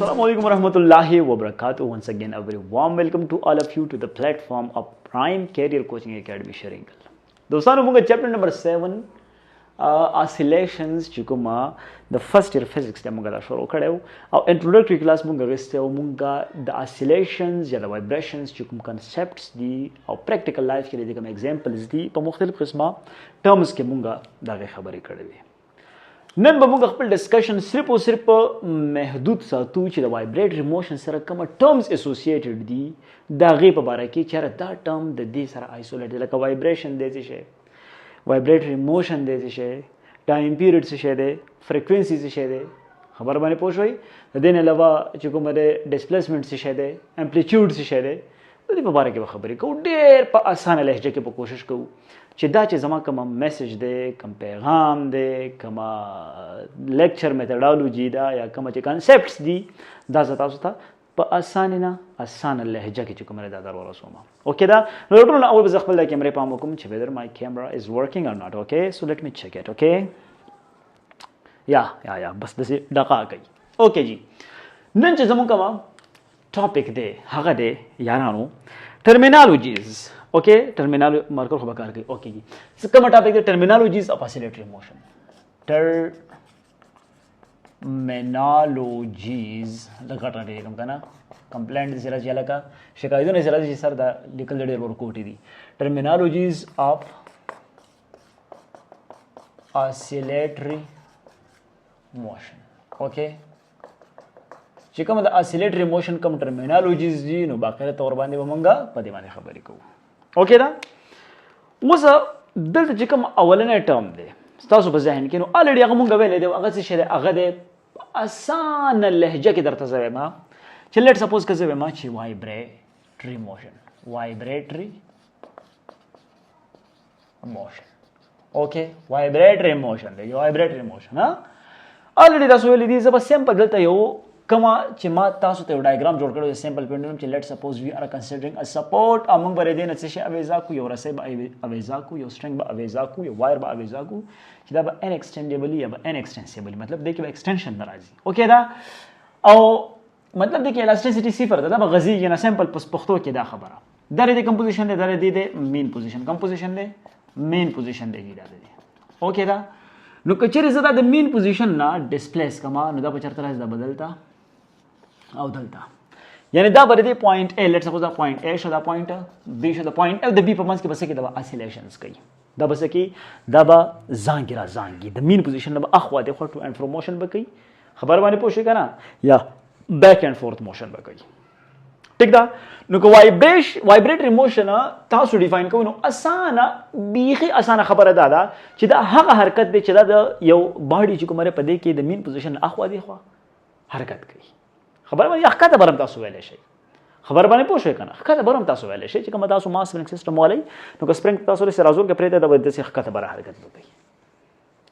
Assalamualaikum warahmatullahi wabarakatuh. Once again, a very warm welcome to all of you to the platform of Prime Career Coaching Academy Sharingal. दोस्तों मुंगा chapter number 7 oscillations chukuma the first year physics de मुंगा shuru kadeu au introductory class मुंगा geste au मुंगा the oscillations या the vibrations chukum concepts di au practical life के लिए देखम examples di په مختلف قسمه terms کې मुंगा دا خبرې کړې نن به موږ خپل ډسکشن صرف او صرف محدود ساتو چې د وایبریټری موشن سره کوم ټرمز اسوسییټډ دي دا غي په اړه کې چې دا ټرم د دې سره آیسولیټ لکه وایبریشن دی څه شي وایبریټری موشن دی څه شي ټایم پیریډ څه شي دی فریکوئنسي څه شي دی خبر باندې پوه شوي د دې نه علاوه چې کوم د ډسپلیسمنت څه شي دی امپلیټیوډ څه شي دی د دې په اړه کې خبرې کوو ډېر په اسانه لهجه کې په کوشش کوو چې دا چې زما کوم میسج دی کوم پیغام دی کوم لیکچر میتھډالوجي دا یا کوم چې کانسپټس دي دا تاسو ته په اسانه لهجه کې چې کوم دا در ورسوم اوکې دا نو ټول اول به خپل د کیمرې پام وکم چې whether my camera is working or not okay so let me check it okay یا بس دې دقه کوي اوکې جی نن چې زموږ کوم ټاپک دی هغه دی یارانو terminologies okay terminal marker خو بکار کوي اوکې جی څه کوم ټاپک دی terminologies of oscillatory motion terminologies لکه ټاپک کوم کنه کمپلینټ سره چې لکه شکایتونه سره چې سر دا لیکل ډېر ورکوټي دي terminologies of oscillatory motion okay چې کوم د oscillatory motion کوم terminologies دي نو باقاعده تور باندې ومنګه په دې باندې خبرې کوو اوکې دا اوس دلته چې کوم اولنې ټرم دی تاسو په ذهن کې نو الریډي هغه مونږ ویلې دی هغه څه شی هغه د اسانه لهجه کې درته زویم چې لیټ سپوز که زویم چې وایبریټری موشن اوکې وایبریټری موشن دی وایبریټری موشن ها الریډي تاسو ویلې دي زه به سیمپل دلته یو کما چې ما تاسو ته ډایګرام جوړ کړو سیمپل پینډولم چې لیټ سپوز وی ار کنسیډرینګ ا سپورټ امنګ بر دې نه څه شي اویزا کو یو رسې به اویزا کو یو سټرنګ به اویزا کو یو وایر به اویزا کو چې دا به ان ایکسټینډیبل یا به ان ایکسټنسیبل مطلب دې کې به ایکسټنشن ناراضي اوکې دا او مطلب دې کې الاسټیسټی صفر ده دا به غزي یا سیمپل پښتو کې دا خبره درې د کمپوزیشن ده درې د مین پوزیشن کمپوزیشن ده مین پوزیشن ده دا ده اوکې دا نو کچېره زدا د مین پوزیشن نه ډسپلیس کما نو دا په چرته راځي دا بدلتا او دلتا یعنی دا بر دې پوینټ A لیټس سپوز دا پوینټ A شو دا پوینټ B شو دا پوینټ F د B په منځ کې بس کې دا اسیلیشنز کوي دا بس کې دا به زانګي د مین پوزیشن نه اخوا د خټو اینڈ فرو موشن به کوي خبر باندې پوښی کنه یا بیک اینڈ فورث موشن به کوي ٹھیک دا نو کو وایبریټری موشن تاسو ډیفاین کوو نو اسانه بیخي اسانه خبره ده چې دا هغه حرکت دی چې دا یو باډي چې کومره په دې کې د مین پوزیشن اخوا دی خو حرکت کوي خبر باندې حقیقت برم تاسو ویلې شي خبر باندې پوښښ کنه حقیقت برم تاسو ویلې شي چې کوم تاسو ماس سپرینګ سیستم ولای نو که سپرینګ تاسو لري رازول کې پرې د ودې حقیقت بر حرکت وکړي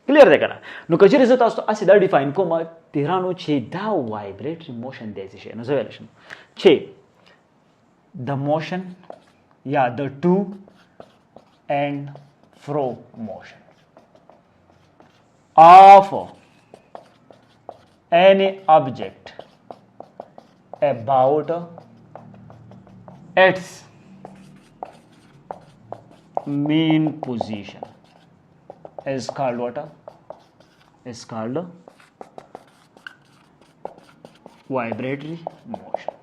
کلیر دی کنه نو کچې زه تاسو اسی دا ډیفاین کوم تهرانو چې دا وایبریټری موشن دی شي نو زه ویل شم چې د موشن یا د ټو اینڈ فرو موشن of any object about its mean position is called what? Is called vibratory motion.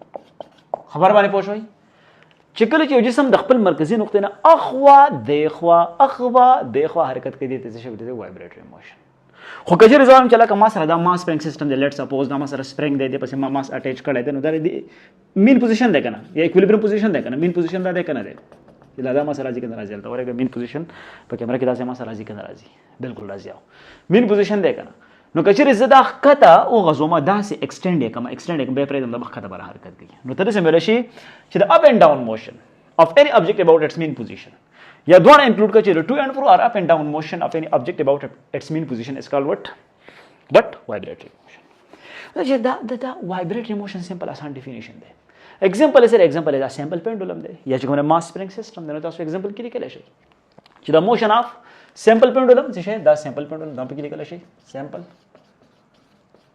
خبر باندې پوښوي چې کله چې یو جسم د خپل مرکزي نقطې نه اخوا دیخوا حرکت کوي ته څه شي وایي vibratory motion خو کچې ځوام چې لکه ما سره دا ماس سپرینګ سیستم دی لیټ سپوز دا ما سره سپرینګ دی پسې ما ماس اٹیچ کړی دی نو دا مین پوزیشن دی کنه یا ایکویلیبریم پوزیشن دی کنه مین پوزیشن دا دی کنه دی دا ما سره راځي کنه راځي دا ورګه مین پوزیشن په کیمرا کې دا ما سره راځي کنه راځي بالکل راځي مین پوزیشن دی کنه نو کچې زدا خطه او غزومه داسې ایکسټند کما ایکسټند به پرې د خطه بر حرکت کوي نو تر څه مل شي چې د اپ اینڈ ډاون موشن of any object about its mean position یا دوه انکلود کړي چې to and fro or up and down motion of any object about its mean position is called what vibratory motion دا vibratory motion simple آسان definition دی example is a simple pendulum دی یا چې کومه mass spring system دی نو تاسو example کې لیکل شي چې the motion of simple pendulum څه شي دا simple pendulum دا په کې لیکل شي simple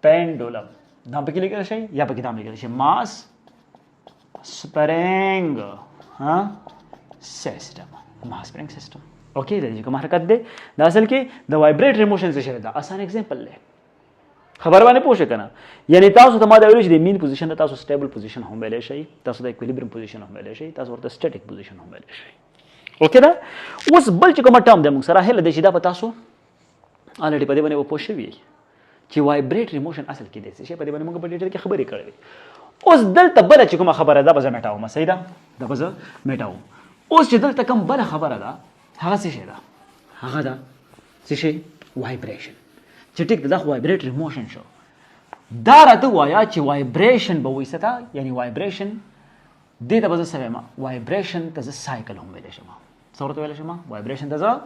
pendulum دا په کې لیکل شي یا په کې دا لیکل شي ماس سپرینګ سیستم ماس سپرینګ سیستم اوکې دا چې کوم حرکت دی دا اصل کې د وایبریټری موشن څه شي دا آسان اگزامپل دی خبر باندې پوښښ کنه یعنی تاسو ته ما دا ویل چې د مین پوزیشن تاسو سټیبل پوزیشن هم ویل شي تاسو د اکویلیبریم پوزیشن هم ویل شي تاسو ورته سټیټیک پوزیشن هم ویل شي اوکې دا اوس بل چې کوم ټرم دی موږ سره هله د شي دا په تاسو الریډي په دې باندې پوښښ شوی چې وایبریټری موشن اصل کې دی چې په دې باندې موږ په ډیټیل کې خبرې کړې اوس دلته بل چې کوم خبره ده به زه میټاوم صحیح ده دا به زه میټاوم اوس چې دلته کوم بل خبره ده هغه څه شي ده هغه ده څه شي وایبریشن چې ټیک دا وایبریټری موشن شو دا راته وایا چې وایبریشن به وایسته یعنی وایبریشن دې ته به زه څه وایم وایبریشن ته زه سایکل هم ویلی شم څه ورته ویلی شم وایبریشن ته زه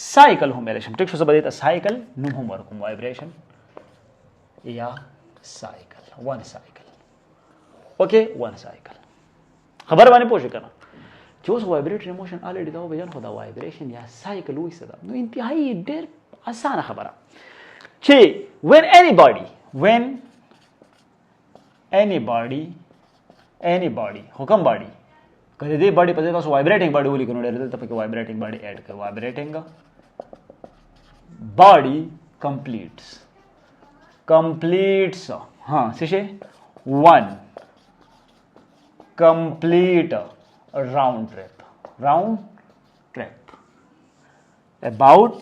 سایکل هم ویلی شم ټیک شو زه به دې ته سایکل نوم هم ورکوم وایبریشن یا سایکل ون سایکل اوکې ون سایکل خبر باندې پوه شو که نه چې اوس وایبریټری موشن الریډي دا وبیان خو دا وایبریشن یا سایکل وایسته ده نو انتهایی ډېر اسانه خبره چې when anybody خو کوم باډي کله دې باډي په ځای تاسو وایبریټینګ باډي ولیکئ نو ډېر دلته پکې وایبریټینګ باډي اډ کړئ وایبریټینګ باډي completes څه شي one complete round trip about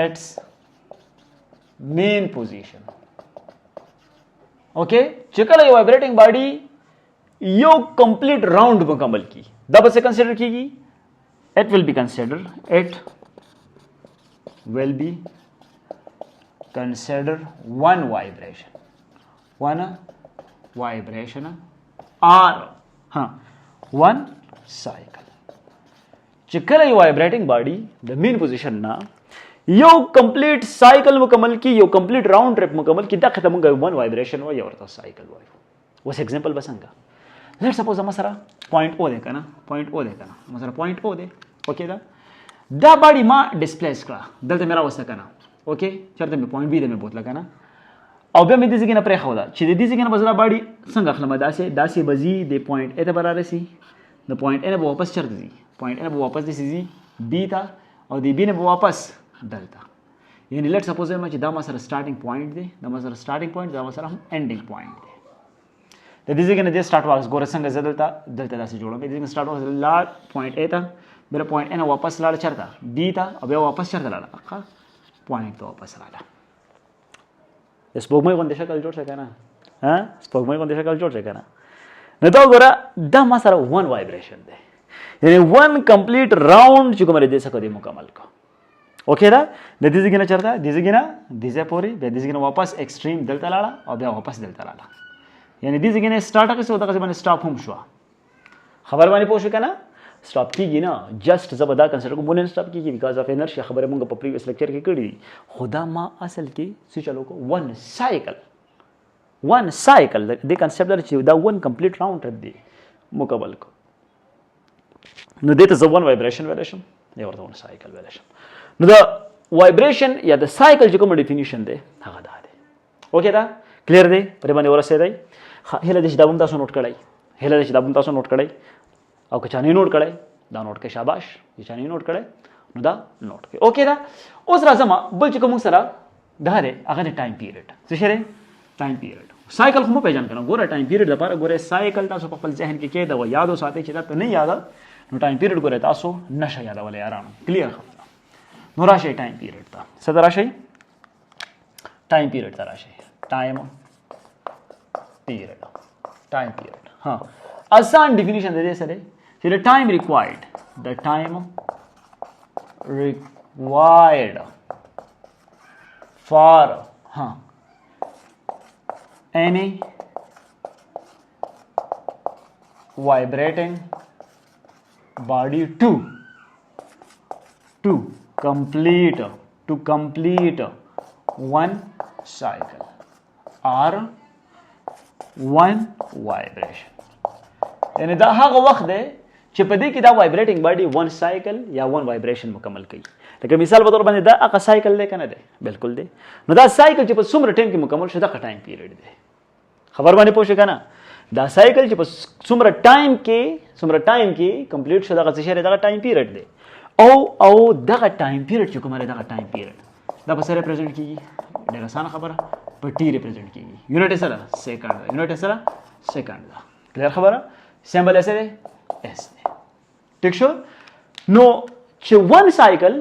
its main position اوکې چې کله یو وایبریټینګ باډي یو کمپلیټ راوند مکمل کی دا به څه کنسیډر کیږي it will be considered one vibration or one cycle چې کله یو وایبریټینګ باډي د مین پوزیشن نه یو کمپلیټ سایکل مکمل کی یو کمپلیټ راوند ټریپ مکمل کی دغه ته موږ ون وایبریشن وایو ورته سایکل وایو اوس एग्जांपल بسنګه لیټ سپوز مثلا پوینټ او ده کنه مثلا پوینټ او ده اوکې دا باډي ما ډیسپلیس کړه دلته میرا وسه کنه اوکې چرته مې پوینټ بي ده مې بوتله کنه او بیا مې دې ځای نه پرې خو دا چې دې ځای نه بزره باډي څنګه خلم داسې بزي د پوینټ ا ته برابر سي د پوینټ ا نه واپس چرته دي پوینټ ا نه واپس دي سي بي تا او د بي نه واپس دلته یعنی لیټ سپوز ما چې دا ما سره سٹارټینګ پوینټ دی دا ما سره سٹارټینګ پوینټ دا ما سره هم انډینګ پوینټ دی د دې ځای نه دې سٹارټ واکس ګور څنګه دلته داسې جوړم دې ځای سٹارټ واکس لاړ پوینټ ا ته بل پوینټ ا نه واپس لاړ چرته بي تا او بیا واپس چرته لاړ پوینټ ته واپس راځه سپوږمۍ غوندې شکل جوړ شي کنه سپوږمۍ غوندې شکل جوړ شي کنه نو دا ګوره دا ما سره ون وایبریشن دی یعنی ون کمپلیټ راوند چې کومه دې څه کوي مکمل کو اوکې دا د دې ځای نه چرته دې ځای نه دې ځای پورې به دې ځای نه واپس ایکستریم دلته لاړه او بیا واپس دلته لاړه یعنی دې ځای نه سٹارټ کړي او دغه ځای باندې سټاپ هم شو خبر باندې پوه شو کنه سټاپ کیږي نه جست زبدا کنسیډر کوم نه سټاپ کیږي بیکاز اف انرشیا خبره مونږ په پریویس لیکچر کې کړې خدا ما اصل کې څه چلو کو ون سایکل د کنسپټ چې دا ون کمپلیټ راوند ټریپ دی مکمل کو نو دې ته ځوان وایبریشن ویلیشن دی ورته ون سایکل ویلیشن نو دا وایبریشن یا د سایکل چې کوم ډیفینیشن دی هغه دا دی اوکې دا کلیر دی پر باندې ورسېدای هله دې دا هم تاسو نوٹ کړئ او که چانه نوٹ کړئ دا نوٹ کې شاباش چې چانه نوٹ کړئ نو دا نوٹ کې اوکې دا اوس راځم بل چې کوم سره دا دی هغه د ټایم پیریډ څه شي ټایم پیریډ سایکل خو مو پیژن کنه ګوره ټایم پیریډ لپاره ګوره سایکل تاسو په خپل ذهن کې کېده و یادو ساتي چې دا ته نه یاد نو ټایم پیریډ ګوره تاسو نشه یادولې آرام کلیر خبره نو راشي ټایم پیریډ ته څه راشي ټایم پیریډ ته راشي ټایم پیریډ آسان ډیفینیشن د دې سره چې the time required for any vibrating body to complete one cycle or one vibration یعنی دا هغه وخت دی چې په دې کې دا وایبریټینګ باډي ون سایکل یا ون وایبریشن مکمل کوي. لکه مثال په تور باندې دا هغه سایکل دی کنه دی بالکل دی. نو دا سایکل چې په څومره ټایم کې مکمل شي دا ټایم پیریډ دی. خبر باندې پوه شئ کنه دا سایکل چې په څومره ټایم کې کمپلیټ شو دا څه شی دا ټایم پیریډ دی. او دغه ټایم پیریډ چې کومه دغه ټایم پیریډ دا په سره ریپرزینټ کیږي. ډېر اسانه خبره په ټی ریپرزینټ کیږي. یونټ سره سیکنډ یونټ سره سیکنډ دا کلیر خبره. سمبل ایسه دی اس دی. ٹھیک شو. نو چې ون سایکل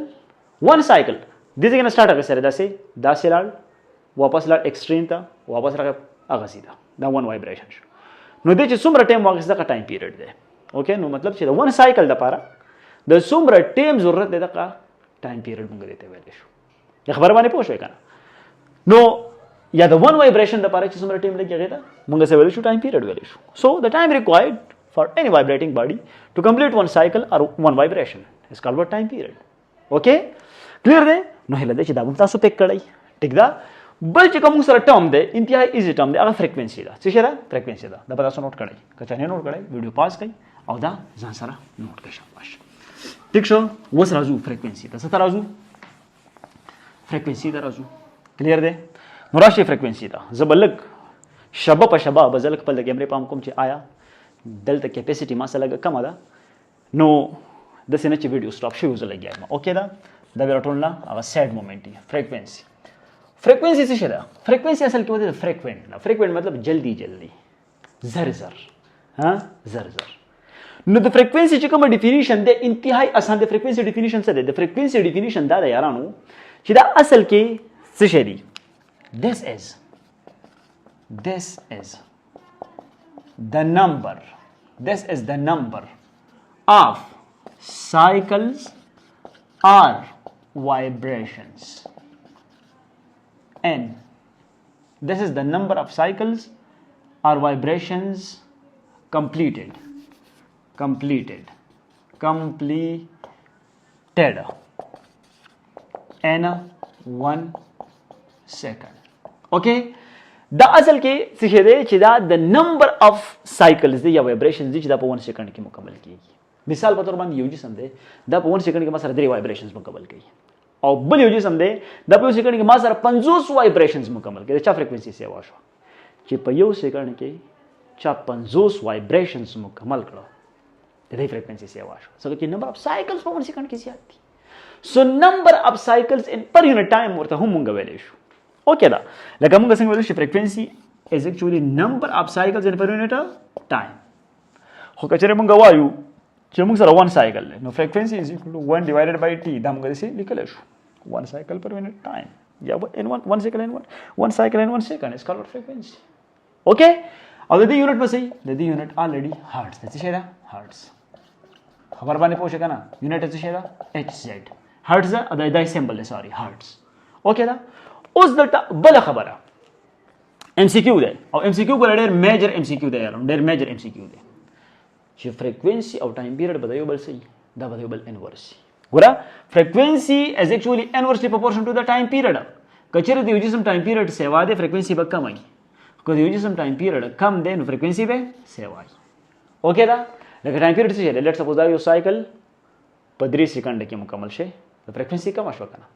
دې څنګه سٹارټ هغه سره داسې لاړ واپس لاړ ایکستریم ته واپس راغی هغه سیده دا ون وایبریشن شو. نو دې چې څومره ټایم واغست دا ټایم پیریډ دی. اوکې نو مطلب چې دا ون سایکل د پاره د څومره ټایم ضرورت دی دا ټایم پیریډ موږ دې ته ویل شو. یا خبر باندې پوه شئ کنه. نو یا د ون وایبریشن د پاره چې څومره ټایم لګي هغه ته موږ څه ویل شو ټایم پیریډ ویل شو. سو د ټایم ریکوایرډ for any vibrating body to complete one cycle or one vibration is called what time period. Okay clear دی. نو هله چې دا موږ تاسو پک کړی ټیک دا. بل چې کوم سره ټرم دی انتهایی ایزی ټرم دی هغه فریکوینسي ده. څه شي ده فریکوینسي ده. دا به تاسو نوٹ کړئ که چا نه نوٹ کړئ ویډیو پاس کړئ او دا ځان سره نوٹ کړئ شاباش. ټیک شو. وس راځو فریکوینسي ته. څه راځو فریکوینسي ته راځو. کلیر دی. نو راشي فریکوینسي ته زبلک شبه په شبه بزلک په د کیمرې پام کوم چې آیا دلته کیپاسټي ما سره لګه کمه ده. نو د سینه چې ویډیو سټاپ شي وزه لګیایم. اوکې دا ورټول نه هغه سیډ مومنت دی. فریکوینسي څه شي ده؟ فریکوینسي اصل کې وته فریکوینټ نه. فریکوینټ مطلب جلدی زر زر. نو د فریکوینسي چې کومه ډیفینیشن ده انتهایی اسان ده. فریکوینسي ډیفینیشن څه ده؟ د فریکوینسي ډیفینیشن دا ده یارانو چې دا اصل کې څه شي دی. this is the number of cycles or vibrations and this is the number of cycles or vibrations completed in 1 second. okay دا اصل کې څه دی چې دا د نمبر اف سایکلز دی یا وایبریشنز دی چې دا په 1 سیکنډ کې مکمل کیږي. مثال په تور باندې یو جسم دی دا په 1 سیکنډ کې ما سره 3 وایبریشنز مکمل کوي او بل یو جسم دی دا په 1 سیکنډ کې ما سره 50 وایبریشنز مکمل کوي. چا فریکوینسي سیوا شو چې په 1 سیکنډ کې چا 50 وایبریشنز مکمل کړو د دې فریکوینسي سیوا شو. څنګه چې نمبر اف سایکلز په 1 سیکنډ کې زیات دي. سو نمبر اف سایکلز ان پر یونټ ټایم ورته هم مونږ ویلې شو. اوکې دا لکه موږ څنګه ویل شي فریکوینسي از اکچولی نمبر اف سایکلز ان پر یونټ ټایم. خو کچره موږ وایو چې موږ سره 1 سایکل نو فریکوینسي از ایکوال ټو 1 ډیوایډډ بای ټي دا موږ دې لیکل شو 1 سایکل پر یونټ ټایم یا ان 1 سایکل ان 1 سایکل ان 1 سیکنډ اس کالډ فریکوینسي. اوکې او د دې یونټ په سي د دې یونټ الریډي هرټز څه شي دا هرټز. خبر باندې پوښښ کنه یونټ څه شي دا اچ زد هرټز دا دای سمبل سوري هرټز. اوکې دا اوس دلته بل خبره ام سی کیو ده او ام سی کیو ګور ډېر میجر ام سی کیو ده یارو ډېر میجر ام سی کیو ده چې فریکوینسي او ټایم پیریډ بدایو بل سي دا بدایو بل انورس. ګوره فریکوینسي از اکچولی انورسلی پروپورشن ټو د ټایم پیریډ. کچره د یو جسم ټایم پیریډ سیوا ده فریکوینسي به کم وي. کو د یو جسم ټایم پیریډ کم ده نو فریکوینسي به سیوا وي. اوکې دا لکه ټایم پیریډ څه لیټ سپوز دا یو سایکل په 3 سیکنډ کې مکمل شي د فریکوینسي کم شو کنه.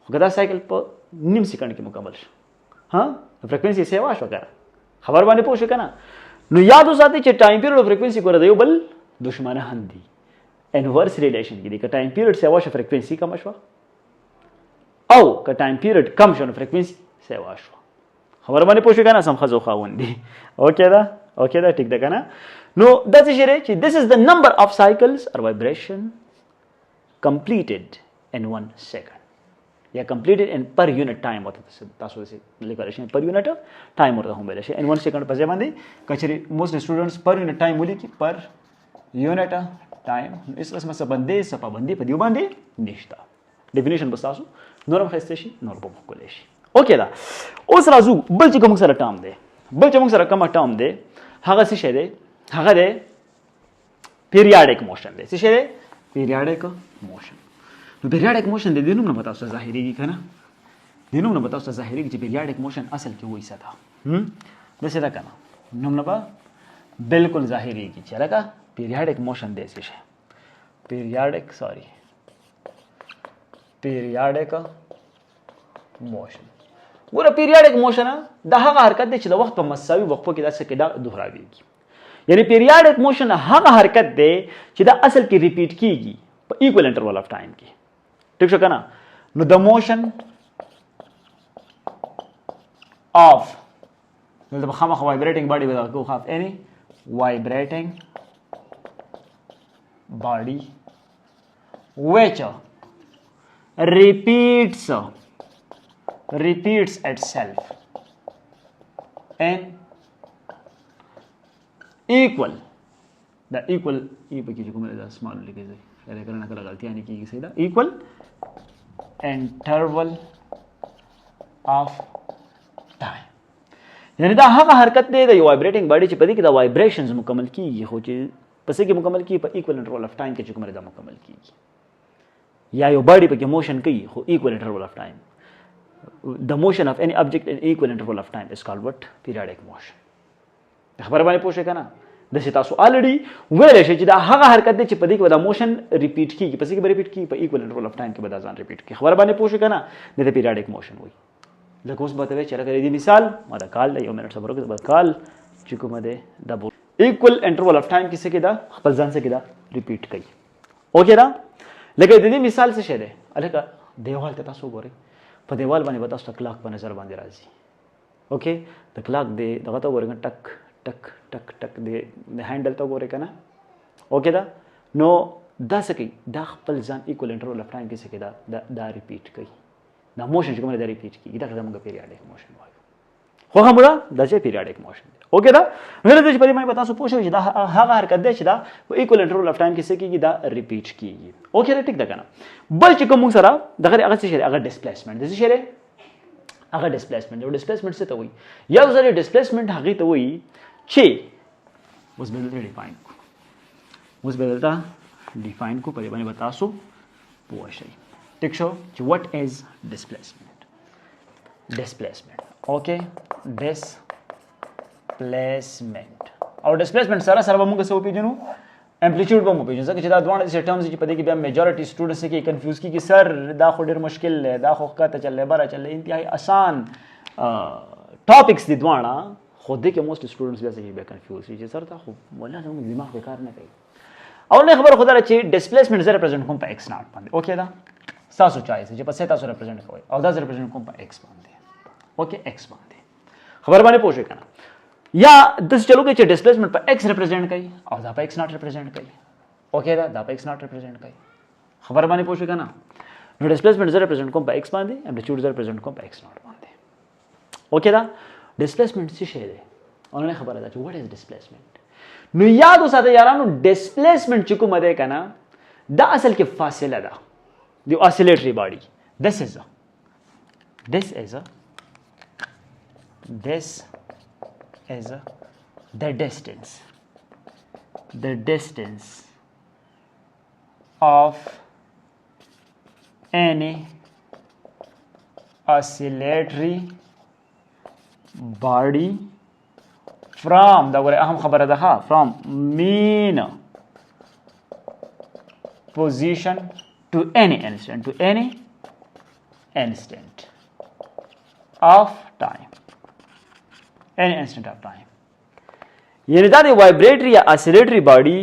خو دا سایکل په نیم سیکنډ کې مکمل شي ها فریکوینسي سیوا شو کنه. خبر باندې پوه شو کنه. نو یاد وساتئ چې ټایم پیریډ او فریکوینسي ګوره د یو بل دشمنان دي. انورس ریلیشن کې دي. که ټایم پیریډ سیوا شو فریکوینسي کم شو او که ټایم پیریډ کم شو نو فریکوینسي سیوا شو. خبر باندې پوه شو کنه. سم خزو خاوند دي. اوکې دا ټیک ده کنه. نو دا څه شی دی چې this is the number of cycles or vibration completed in 1 second یا completed in per unit time ورته تاسو دې لیکل شي per unit time ورته هم ویل شي in 1 second په ځای باندې کچري most students per unit time ولیکي per unit time اس اسمه سبندې سپابندې په دیو باندې نشته. ډیفینیشن بس تاسو نورم خسته شي نور په کولای شي. اوکې دا اوس راځو بل چې کوم سره ټام دی بل چې موږ سره کوم ټام دی هغه څه شی دی هغه دی پیریاډیک موشن دی. څه شی دی پیریاډیک موشن. نو پیریاډیک موشن د دې نوم نه پتا اوسه ظاهريږي کنه. د نوم نه پتا اوسه ظاهريږي چې پیریاډیک موشن اصل کې وایي څه ده د څه ده کنه نوم نه به بالکل ظاهريږي چې لکه periodic motion دې شي periodic motion ګوره periodic motion د هغه حرکت دی چې د وخت په مساوي وقفو کې داسې کې دا دوهراویږي یعنی periodic motion هغه حرکت دی چې دا اصل کې ریپیټ کیږي په equal interval of time کې ٹھیک شو کنه نو د motion of دلته به خامخا vibrating body به کو خاف any vibrating body which repeats itself in equal the equal ये बच्चे को मेरे दास मालूम लिखे जाए अरे करना कला गलती आने की सही था equal interval of time यानी दा हाँ का हरकत दे दा ये vibrating body ची पदी कि दा vibrations मुकम्मल की ये हो ची पसे की मुकम्मल की पर equal interval of time के चुक मेरे दा मुकम्मल की या यो body पे की motion की हो equal interval of time the motion of any object in equal interval of time is called what periodic motion خبر باندې پوښښ کنه د تاسو الریډي ویل شي چې دا هغه حرکت دی چې په دې کې دا موشن ریپیټ کیږي پس کې به ریپیټ کیږي په ایکوال انټرول اف ټایم کې به دا ځان ریپیټ کیږي خبر باندې پوښښ کنه د پیریاډیک موشن وایي لکه اوس به ته چیرې دې مثال ما دا کال یو منټ صبر وکړه کال چې کومه ده د ایکوال انټرول اف ټایم کې څه کې دا خپل ځان څه کې دا ریپیټ کوي اوکې دا لکه د دې مثال څه شه ده الکه دیوال ته تاسو ګورئ په دیوال باندې به تاسو کلاک په نظر باندې راځي اوکې د کلاک دی دغه ته ورګن ټک ټک ټک ټک د هینډل ته ګورئ کنه اوکې دا نو دا څه کوي دا خپل ځان ایکوال انټرول اف ټایم کې څه کې دا ریپیټ کوي دا موشن چې کومه دا ریپیټ کیږي دا موږ پیریاډیک موشن وایو خو هم دا چې پیریاډیک موشن اوکې دا نو د دې په اړه تاسو پوښتنه چې دا هغه حرکت دی چې دا په ایکوال انټرول اف ټایم کې څه کیږي دا ریپیټ کیږي اوکې ټیک ده کنه بل چې کوم سره دغه هغه څه شي هغه ډیسپلیسمنت د څه شي هغه ډیسپلیسمنت یو ډیسپلیسمنت څه ته وایي یو ځل ډیسپلیسمنت هغه ته وایي چې اوس به دلته ډیفاین کو په دې باندې تاسو پوه شئ ټیک شو چې what is displacement اوکې displacement او displacement سره به موږ څه وپېژنو امپلیټیوډ به مو پیژنو ځکه چې دا دوه د ټرمز چې په دې کې بیا میجورټي سټوډنټس کې کنفیوز کیږي سر دا خو ډېر مشکل دی دا خو ښکته چللی بره چللی انتهایی آسان ټاپکس دي دواړه خو دې کې موسټ سټوډنټس بیا څه بیا کنفیوز شي چې سر دا خو مولا زموږ دماغ به کار نه کوي اولنۍ خبره خو دا ده چې ډسپلیسمنټ زه ریپرزینټ کوم په ایکس ناټ باندې اوکې دا ستاسو چایس چې په څه تاسو ریپرزینټ کوئ او دا زه ریپرزینټ کوم په ایکس باندې اوکې ایکس باندې خبر باندې پوه شئ که نه یا داسې چلو کې چې ډسپلیسمنټ په ایکس ریپرزینټ کوي او دا په ایکس ناټ ریپرزینټ کوي اوکې دا په ایکس ناټ ریپرزینټ کوي خبر باندې پوه شئ که نه نو ډسپلیسمنټ زه ریپرزینټ کوم په ایکس باندې امپلیټیوډ زه ریپرزینټ کوم په ایکس ناټ باندې اوکې دا ډسپلیسمنټ څه شی دی اولنۍ خبره ده چې واټ از ډسپلیسمنټ نو یاد وساته یارانو ډسپلیسمنټ چې کومه دی که نه دا اصل کې فاصله ده the oscillatory body this is the distance of any oscillatory body from the اهم خبره ده from mean position to any instant of time یعنی دا د وایبریټری یا اسیلیټری باډي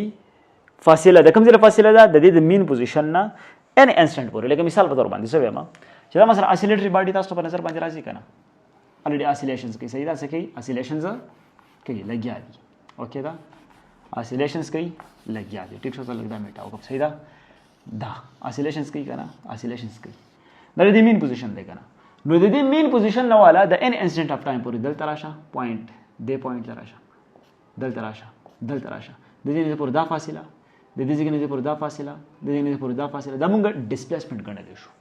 فاصله د کوم ځای فاصله ده د دې د مین پوزیشن نه ان انسټنټ پورې لکه مثال په تور باندې څه وایم چې دا مثلا اسیلیټری باډي تاسو په نظر باندې راځي کنه الریډي اسیلیشنز کوي صحیح ده څه کوي اسیلیشنز کوي لګیا دي اوکې دا اسیلیشنز کوي لګیا دي ټیک شو څه لګدا میټاو کوم صحیح ده دا اسیلیشنز کوي کنه اسیلیشنز کوي دا د مین پوزیشن دی کنه نو د دې مین پوزیشن نه والا د ان انسټنټ اف ټایم پورې دلته راشه پوینټ دې پوینټ راشه دلته راشه د دې نه پورې دا فاصله د دې ځای نه پورې دا فاصله د دې نه پورې دا فاصله دا موږ ډسپلیسمنټ ګڼل شو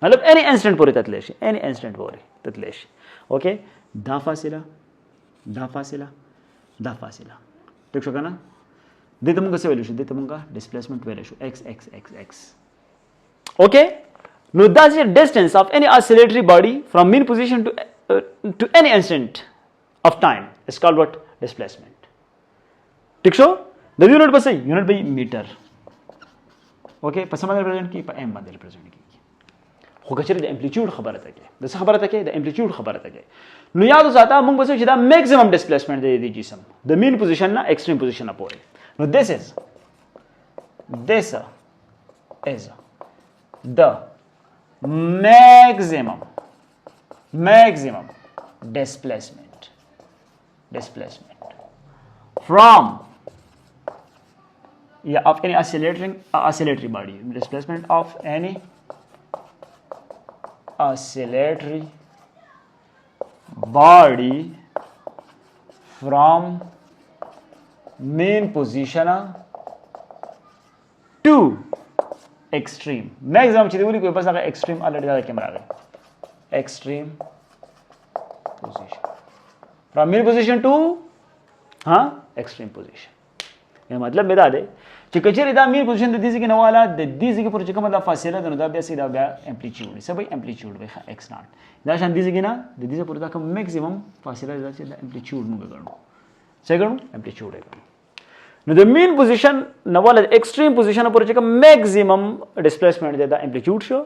مطلب اني انسټنټ پورې تتلی شي اني انسټنټ پورې تتلی شي اوکې دا فاصله ټیک شو کنه دې ته موږ څه ویل شو دې ته موږ ډسپلیسمنټ ویل شو x اوکې نو دا چې distance of any oscillatory body from mean position to any instant of time is called what displacement ٹھیک شو د یونټ بس یونټ به میټر اوکې په سم باندې ریپرزینټ کی په ام باندې ریپرزینټ کی خو کچره د امپلیټیوډ خبره ته کې د څه خبره ته کې د امپلیټیوډ خبره ته کې نو یاد وساته موږ بس چې دا میکسیمم ډیسپلیسمنت دی د جسم د مین پوزیشن نه ایکستریم پوزیشن نه پورې نو this is the maximum displacement from of any oscillatory body, displacement of any oscillatory body from main position to extreme. Maximum چې دی ولي کوئی بس هغه extreme already دا کیمرا راغی extreme position from main position to extreme position. یعنی مطلب دا دی چې کچېرې دا مین پوزیشن د دې ځای کې نه واله د دې ځای کې پورې چې کومه دا فاصله ده نو دا بیا سیده بیا امپلیټیوډ وي څه به امپلیټیوډ وي x ناټ دا شان دې ځای کې نه د دې ځای پورې دا کوم میکسیمم فاصله ده چې د امپلیټیوډ موږ ګڼو څه ګڼو امپلیټیوډ یې ګڼو نو د مین پوزیشن نه واله د ایکستریم پوزیشن پورې چې کوم میکسیمم ډیسپلیسمنټ دی دا امپلیټیوډ شو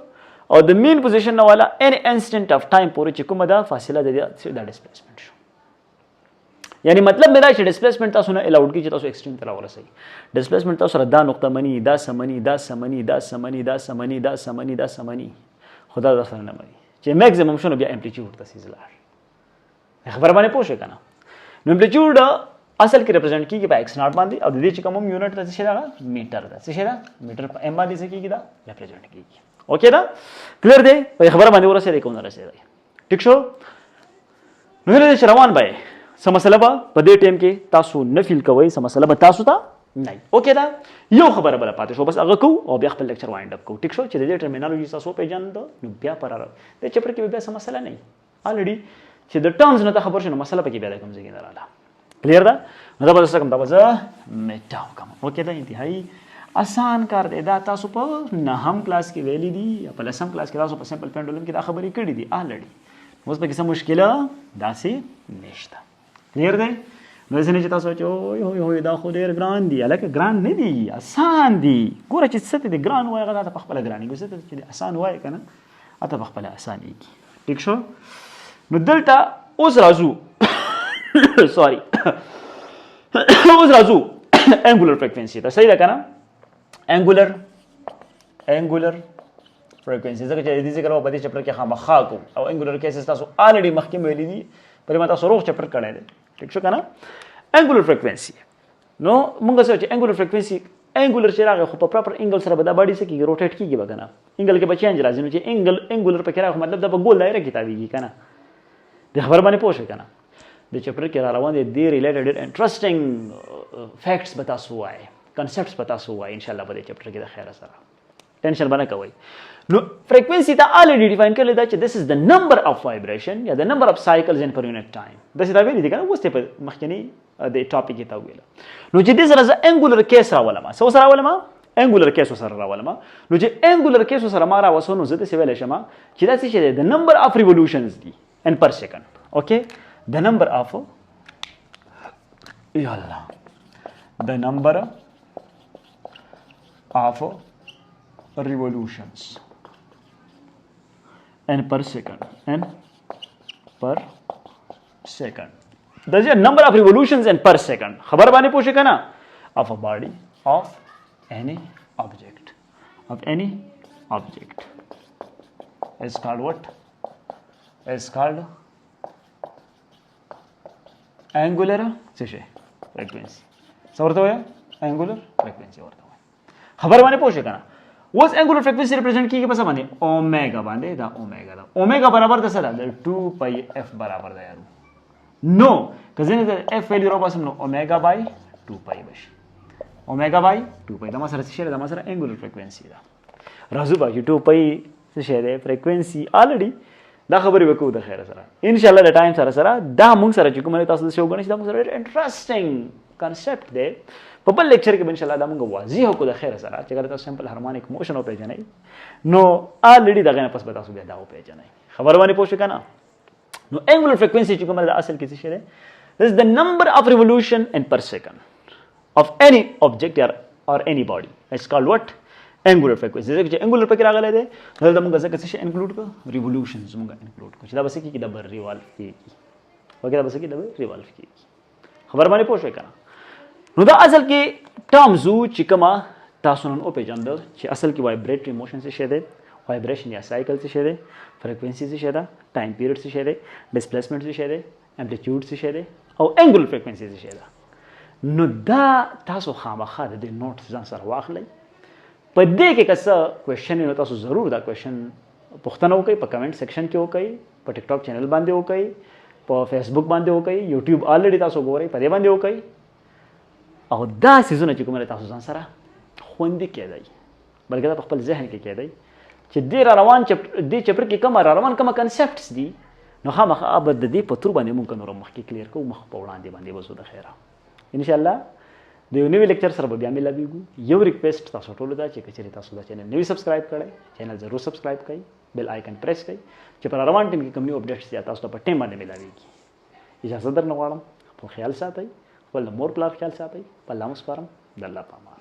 او د مین پوزیشن نه واله ان انسټنټ اف ټایم پورې چې کومه دا فاصله ده دا ډیسپلیسمنټ شو یعنی مطلب مې دا چې ډیسپلیسمنټ تاسو نه الاؤډ کی چې تاسو ایکستریم ته راورسئ ډیسپلیسمنټ تاسو سره دا نقطه منی دا سمنی دا سمنی دا سمنی دا سمنی دا سمنی دا سمنی خدا دا سره نه مني چې میکسیمم شنو بیا امپلیټیوډ ته سیزلار خبر باندې پوه شئ کنه نو امپلیټیوډ اصل کې ریپرزینټ کیږي په x ناټ باندې او د دې چې کوم یونټ ته څه دا میټر ده څه دا میټر په m باندې څه کیږي دا ریپرزینټ کیږي اوکې دا کلیر دی په خبره باندې ورسېږي کوم نه رسېږي ټیک شو نو له روان به سم مسله به په دې ټیم کې تاسو نه فیل کوئ سم مسله به تاسو ته نه اوکې دا یو خبره بل پاتې شو بس هغه کو او بیا خپل لیکچر وایند اپ کو ټیک شو چې د دې ټرمینالوژي تاسو پیژاند نو بیا پر د چپټر کې بیا سم مسله نه الریډي چې د ټرمز نه خبر شنو مسله پکې بیا کوم ځای کې نه رااله کلیر ده نو دا به څه کوم دا وځه میټاو کوم اوکې دا انتهایی آسان کار دی دا تاسو په نهم کلاس کې ویلي دي یا په لسم کلاس کې تاسو په سمپل پینډولم کې دا خبرې کړې دي الریډي اوس پکې څه مشکله داسې نشته کلیر دی نو ځنه چې تاسو چې او دا خو ډیر ګران دی الکه ګران نه دی آسان دی ګوره چې څه دی ګران وای غدا ته خپل ګرانی ګوره چې آسان وای کنه اته خپل آساني ټیک شو نو دلته اوس راځو سوري اوس راځو انګولر فریکوئنسي ته صحیح ده کنه انګولر فریکوئنسي ځکه چې دې ذکر په دې چپټر کې خامخا کو او انګولر کیسز تاسو الریډي مخکې ویلي دي پر ما تاسو روغ چپټر کړی دی ټیک شو کنه انګولر فریکوئنسي نو موږ څه چې انګولر فریکوئنسي انګولر چې راغی خو په پراپر انګل سره به دا باډي څه کیږي روټیټ کیږي به کنه انګل کې به چینج راځي نو چې انګولر په کې راغی مطلب دا په ګول دایره کې تاویږي کنه د خبر باندې پوه شئ کنه د چپټر کې را روان دي دی ریلیټډ انټرېسټینګ فیکټس به تاسو وایي کنسپټس به تاسو وایي ان شاء الله په دې چپټر کې د خیر سره ټینشن باندې کوئ نو فریکوئنسي ته الریډي ډیفاین کړل دا چې this is the number of vibration یا the number of cycles in per unit time دا څه دا ویل دي کنه اوس ته په مخکنی د ټاپک کې تا ویل نو چې دې سره انګولر کیس راولم سو سره راولم انګولر کیس سره راولم نو چې انګولر کیس سره ما راوسو نو زه څه ویل شم چې دا څه دی the number of revolutions دي in per second okay the number of yalla the number of revolutions and per second there's a number of revolutions and per second khabar bani puche kana of a body of any object is called what is called angular frequency so warta hoya angular frequency warta hoya khabar bani puche kana was angular frequency represent کیږي په څه باندې اومېګا باندې دا اومېګا دا اومېګا برابر د څه ده 2 پای اف برابر ده یارو نو کزنه د اف ویلیو راوباسم نو اومېګا بای 2 پای بشي اومېګا بای 2 پای دا ما سره څه شي دا ما سره انګولر فریکوئنسي ده راځو باجی 2 پای څه شي ده فریکوئنسي الریډي دا خبرې وکړو د خیر سره ان شاء الله د ټایم سره دا موږ سره چې کومه تاسو د شو غنښ دا موږ سره انټرېسټینګ کانسپټ ده په بل لیکچر کې ان شاء الله دا موږ واضح وکړو د خیر سره چې ګټه سمپل هارمونیک موشن او پیژنې نو الریډي دغه نه پس به تاسو بیا دا او پیژنې خبر باندې پوښښ کنه نو انګولر فریکوئنسي چې کومه د اصل کې څه شي ده this is the number of revolution in per second of any object or any body. It's called what? Angular frequency. जैसे कि angular पकड़ा गया ले दे दम गज़ा कैसे include का revolutions मुंगा include को चिदा बस की दबर revolve की वगैरह बस की दबर revolve की खबर माने पोषे करना नुदा असल की terms जो चिकमा तासुनन ओपे जंदर ची असल की vibratory motion से शेदे vibration या cycle से शेदे frequency से शेदा time period से शेदे displacement से शेदे amplitude से शेदे और angular frequency से शेदा नुदा तासु खामा खाद दे notes जान सर वाखले पदे के कसा क्वेश्चन नहीं होता सो जरूर दा क्वेश्चन पुख्तन हो गई पर कमेंट सेक्शन के हो गई पर टिकटॉक चैनल बांधे हो गई पर फेसबुक बांधे हो गई यूट्यूब ऑलरेडी तासो गो रही पदे बांधे हो गई और दा सीजन चिको मेरे तासो जान خوندي كده بل كده بخبل ذهن كده تدير روان دي چپر کې کوم روان کوم کنسپټس دي نو خامخ ابد دي په تور باندې مونږ نور مخ کې کلیر کو مخ په وړاندې باندې وسو د خیره ان شاء الله د یو نوی لیکچر سره بیا ملابيګو یو ریکویسټ تاسو ټول دا چې کچري تاسو دا چینل نوی سبسکرایب کړئ چینل ضرور سبسکرایب کړئ بیل آیکن پریس کړئ چې پر روان ټیم کې کوم نیو اپډیټس یا تاسو ته په ټیم باندې ملابيږي اجازه درنه غواړم په خیال ساتئ خپل مور پلار خیال ساتئ په لامس فارم د الله پامان